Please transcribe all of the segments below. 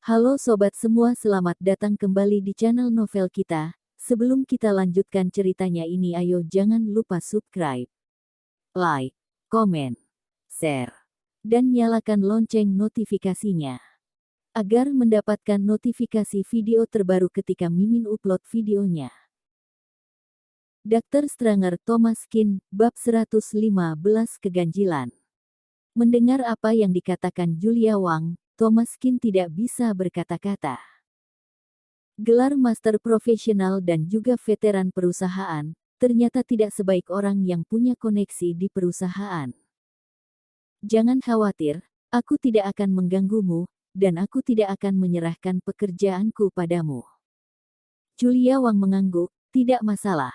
Halo sobat semua, selamat datang kembali di channel novel kita. Sebelum kita lanjutkan ceritanya ini, ayo jangan lupa subscribe, like, komen, share, dan nyalakan lonceng notifikasinya agar mendapatkan notifikasi video terbaru ketika Mimin upload videonya. Dr. Stranger Thomas Kin, bab 115 keganjilan. Mendengar apa yang dikatakan Julia Wang, Thomas Kin tidak bisa berkata-kata. Gelar master profesional dan juga veteran perusahaan, ternyata tidak sebaik orang yang punya koneksi di perusahaan. Jangan khawatir, aku tidak akan mengganggumu, dan aku tidak akan menyerahkan pekerjaanku padamu. Julia Wang mengangguk, tidak masalah.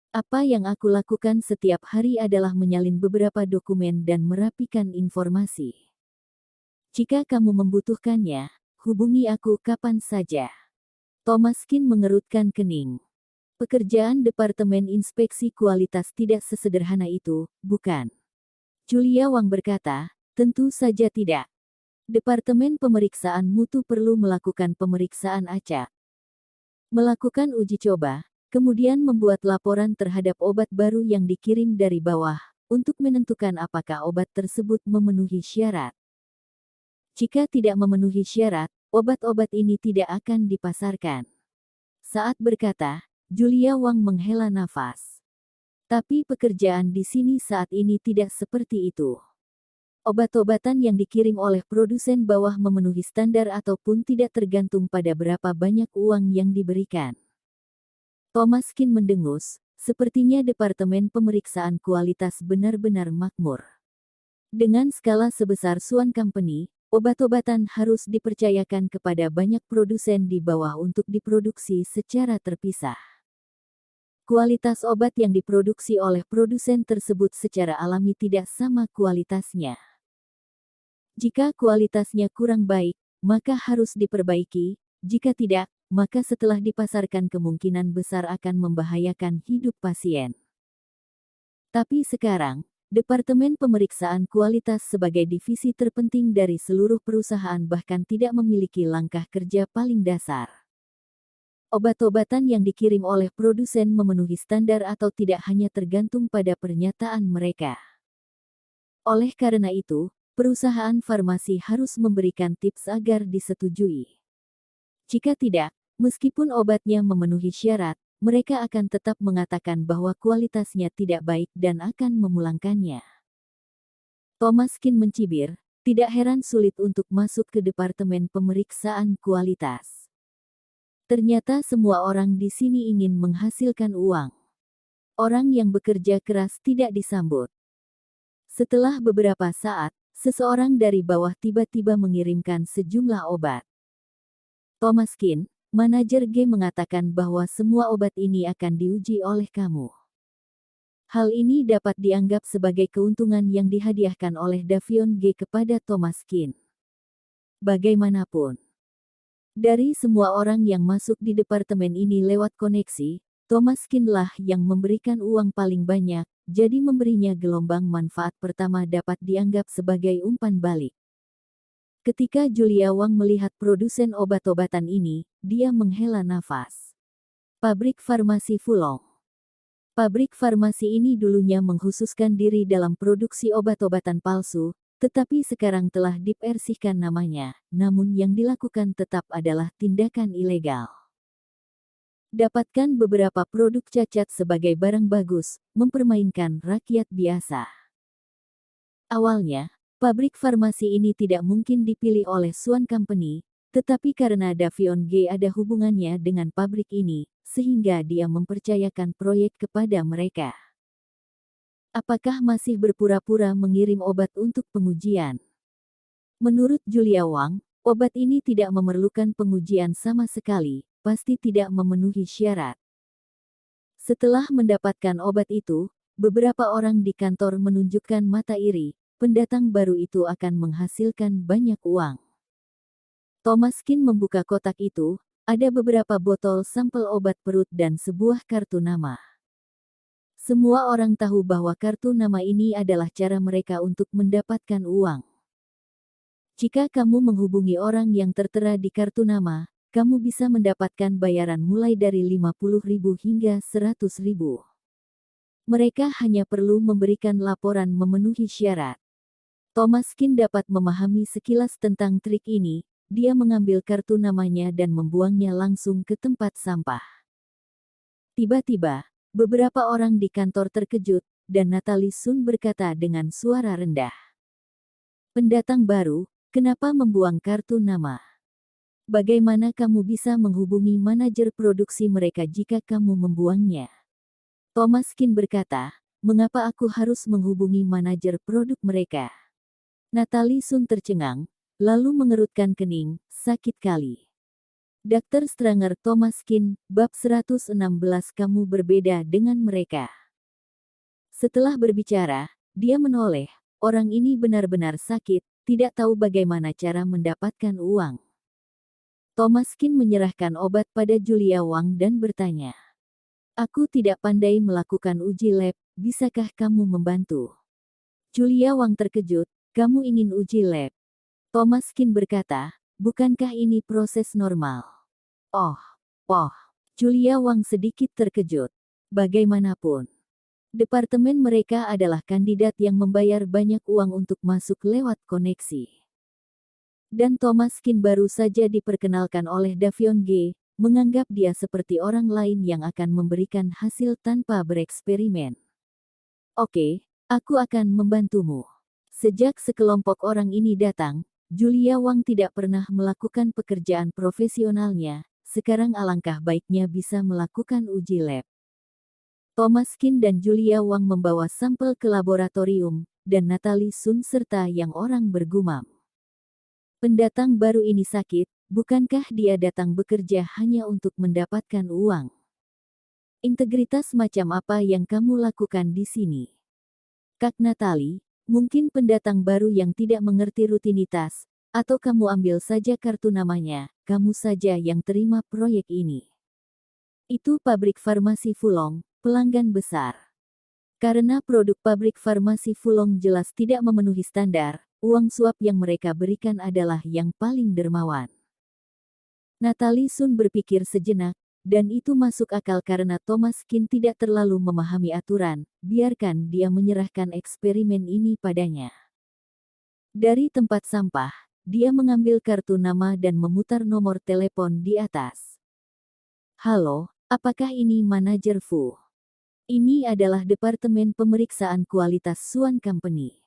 Apa yang aku lakukan setiap hari adalah menyalin beberapa dokumen dan merapikan informasi. Jika kamu membutuhkannya, hubungi aku kapan saja. Thomas Kin mengerutkan kening. Pekerjaan Departemen Inspeksi Kualitas tidak sesederhana itu, bukan? Julia Wang berkata, tentu saja tidak. Departemen Pemeriksaan Mutu perlu melakukan pemeriksaan acak, melakukan uji coba, kemudian membuat laporan terhadap obat baru yang dikirim dari bawah, untuk menentukan apakah obat tersebut memenuhi syarat. Jika tidak memenuhi syarat, obat-obat ini tidak akan dipasarkan. Saat berkata, Julia Wang menghela nafas. Tapi pekerjaan di sini saat ini tidak seperti itu. Obat-obatan yang dikirim oleh produsen bawah memenuhi standar ataupun tidak tergantung pada berapa banyak uang yang diberikan. Thomas Kin mendengus, sepertinya Departemen Pemeriksaan Kualitas benar-benar makmur. Dengan skala sebesar Swan Company, obat-obatan harus dipercayakan kepada banyak produsen di bawah untuk diproduksi secara terpisah. Kualitas obat yang diproduksi oleh produsen tersebut secara alami tidak sama kualitasnya. Jika kualitasnya kurang baik, maka harus diperbaiki, jika tidak, maka setelah dipasarkan kemungkinan besar akan membahayakan hidup pasien. Tapi sekarang, Departemen Pemeriksaan Kualitas sebagai divisi terpenting dari seluruh perusahaan bahkan tidak memiliki langkah kerja paling dasar. Obat-obatan yang dikirim oleh produsen memenuhi standar atau tidak hanya tergantung pada pernyataan mereka. Oleh karena itu, perusahaan farmasi harus memberikan tips agar disetujui. Jika tidak, meskipun obatnya memenuhi syarat, mereka akan tetap mengatakan bahwa kualitasnya tidak baik dan akan memulangkannya. Thomas Kin mencibir, tidak heran sulit untuk masuk ke Departemen Pemeriksaan Kualitas. Ternyata semua orang di sini ingin menghasilkan uang. Orang yang bekerja keras tidak disambut. Setelah beberapa saat, seseorang dari bawah tiba-tiba mengirimkan sejumlah obat. Thomas Kin, manajer G mengatakan bahwa semua obat ini akan diuji oleh kamu. Hal ini dapat dianggap sebagai keuntungan yang dihadiahkan oleh Davion G kepada Thomas Kin. Bagaimanapun, dari semua orang yang masuk di departemen ini lewat koneksi, Thomas Kin lah yang memberikan uang paling banyak, jadi memberinya gelombang manfaat pertama dapat dianggap sebagai umpan balik. Ketika Julia Wang melihat produsen obat-obatan ini, dia menghela nafas. Pabrik farmasi Fulong. Pabrik farmasi ini dulunya mengkhususkan diri dalam produksi obat-obatan palsu, tetapi sekarang telah dipersihkan namanya, namun yang dilakukan tetap adalah tindakan ilegal. Dapatkan beberapa produk cacat sebagai barang bagus, mempermainkan rakyat biasa. Awalnya, pabrik farmasi ini tidak mungkin dipilih oleh Swan Company, tetapi karena Davion G ada hubungannya dengan pabrik ini, sehingga dia mempercayakan proyek kepada mereka. Apakah masih berpura-pura mengirim obat untuk pengujian? Menurut Julia Wang, obat ini tidak memerlukan pengujian sama sekali, pasti tidak memenuhi syarat. Setelah mendapatkan obat itu, beberapa orang di kantor menunjukkan mata iri, pendatang baru itu akan menghasilkan banyak uang. Thomas Kin membuka kotak itu, ada beberapa botol sampel obat perut dan sebuah kartu nama. Semua orang tahu bahwa kartu nama ini adalah cara mereka untuk mendapatkan uang. Jika kamu menghubungi orang yang tertera di kartu nama, kamu bisa mendapatkan bayaran mulai dari 50.000 hingga 100.000. Mereka hanya perlu memberikan laporan memenuhi syarat. Thomaskin dapat memahami sekilas tentang trik ini. Dia mengambil kartu namanya dan membuangnya langsung ke tempat sampah. Tiba-tiba, beberapa orang di kantor terkejut, dan Natalie Sun berkata dengan suara rendah. "Pendatang baru, kenapa membuang kartu nama? Bagaimana kamu bisa menghubungi manajer produksi mereka jika kamu membuangnya?" Thomaskin berkata, "Mengapa aku harus menghubungi manajer produk mereka?" Natalie Sun tercengang, lalu mengerutkan kening, sakit kali. Dr. Stranger Thomaskin, bab 116. Kamu berbeda dengan mereka. Setelah berbicara, dia menoleh. Orang ini benar-benar sakit, tidak tahu bagaimana cara mendapatkan uang. Thomaskin menyerahkan obat pada Julia Wang dan bertanya, "Aku tidak pandai melakukan uji lab, bisakah kamu membantu?" Julia Wang terkejut, "Kamu ingin uji lab?" Thomaskin berkata, "Bukankah ini proses normal?" Oh. Julia Wang sedikit terkejut. Bagaimanapun, departemen mereka adalah kandidat yang membayar banyak uang untuk masuk lewat koneksi. Dan Thomaskin baru saja diperkenalkan oleh Davion G, menganggap dia seperti orang lain yang akan memberikan hasil tanpa bereksperimen. "Oke, aku akan membantumu." Sejak sekelompok orang ini datang, Julia Wang tidak pernah melakukan pekerjaan profesionalnya. Sekarang alangkah baiknya bisa melakukan uji lab. Thomaskin dan Julia Wang membawa sampel ke laboratorium, dan Natalie Sun serta yang orang bergumam. "Pendatang baru ini sakit, bukankah dia datang bekerja hanya untuk mendapatkan uang? Integritas macam apa yang kamu lakukan di sini?" "Kak Natalie, mungkin pendatang baru yang tidak mengerti rutinitas, atau kamu ambil saja kartu namanya, kamu saja yang terima proyek ini." "Itu pabrik farmasi Fulong, pelanggan besar. Karena produk pabrik farmasi Fulong jelas tidak memenuhi standar, uang suap yang mereka berikan adalah yang paling dermawan." Natalie Sun berpikir sejenak, dan itu masuk akal karena Thomaskin tidak terlalu memahami aturan, biarkan dia menyerahkan eksperimen ini padanya. Dari tempat sampah, dia mengambil kartu nama dan memutar nomor telepon di atas. "Halo, apakah ini manajer Fu? Ini adalah Departemen Pemeriksaan Kualitas Suan Company."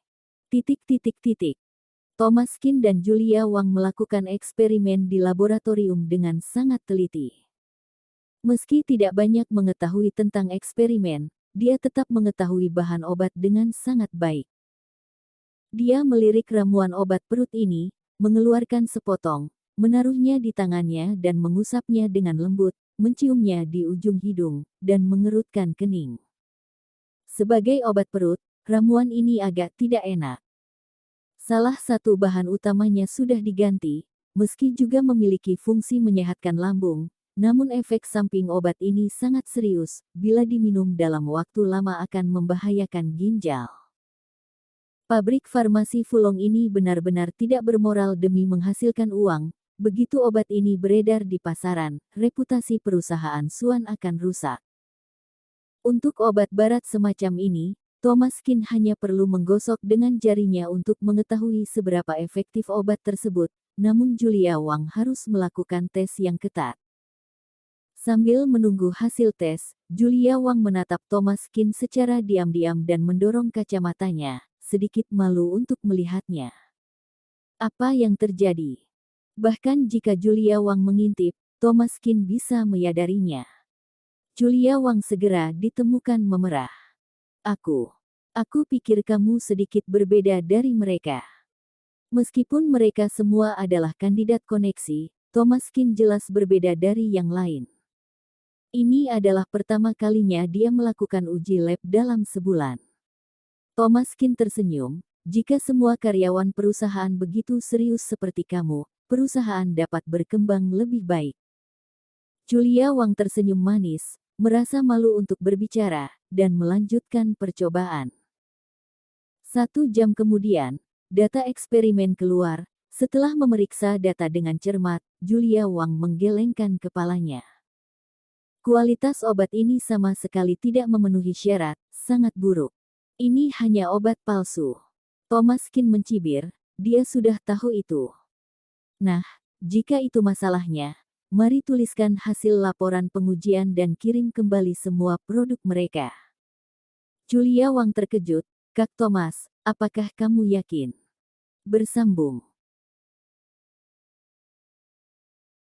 Thomaskin dan Julia Wang melakukan eksperimen di laboratorium dengan sangat teliti. Meski tidak banyak mengetahui tentang eksperimen, dia tetap mengetahui bahan obat dengan sangat baik. Dia melirik ramuan obat perut ini, mengeluarkan sepotong, menaruhnya di tangannya dan mengusapnya dengan lembut, menciumnya di ujung hidung, dan mengerutkan kening. Sebagai obat perut, ramuan ini agak tidak enak. Salah satu bahan utamanya sudah diganti, meski juga memiliki fungsi menyehatkan lambung, namun efek samping obat ini sangat serius, bila diminum dalam waktu lama akan membahayakan ginjal. Pabrik farmasi Fulong ini benar-benar tidak bermoral demi menghasilkan uang. Begitu obat ini beredar di pasaran, reputasi perusahaan Suan akan rusak. Untuk obat barat semacam ini, Thomaskin hanya perlu menggosok dengan jarinya untuk mengetahui seberapa efektif obat tersebut, namun Julia Wang harus melakukan tes yang ketat. Sambil menunggu hasil tes, Julia Wang menatap Thomaskin secara diam-diam dan mendorong kacamatanya, sedikit malu untuk melihatnya. Apa yang terjadi? Bahkan jika Julia Wang mengintip, Thomaskin bisa menyadarinya. Julia Wang segera ditemukan memerah. Aku pikir kamu sedikit berbeda dari mereka." Meskipun mereka semua adalah kandidat koneksi, Thomaskin jelas berbeda dari yang lain. Ini adalah pertama kalinya dia melakukan uji lab dalam sebulan. Thomaskin tersenyum, "Jika semua karyawan perusahaan begitu serius seperti kamu, perusahaan dapat berkembang lebih baik." Julia Wang tersenyum manis, merasa malu untuk berbicara, dan melanjutkan percobaan. 1 jam kemudian, data eksperimen keluar, Setelah memeriksa data dengan cermat, Julia Wang menggelengkan kepalanya. Kualitas obat ini sama sekali tidak memenuhi syarat, sangat buruk. Ini hanya obat palsu. Thomas Kin mencibir, dia sudah tahu itu. Nah, jika itu masalahnya, mari tuliskan hasil laporan pengujian dan kirim kembali semua produk mereka. Julia Wang terkejut, Kak Thomas, apakah kamu yakin? Bersambung.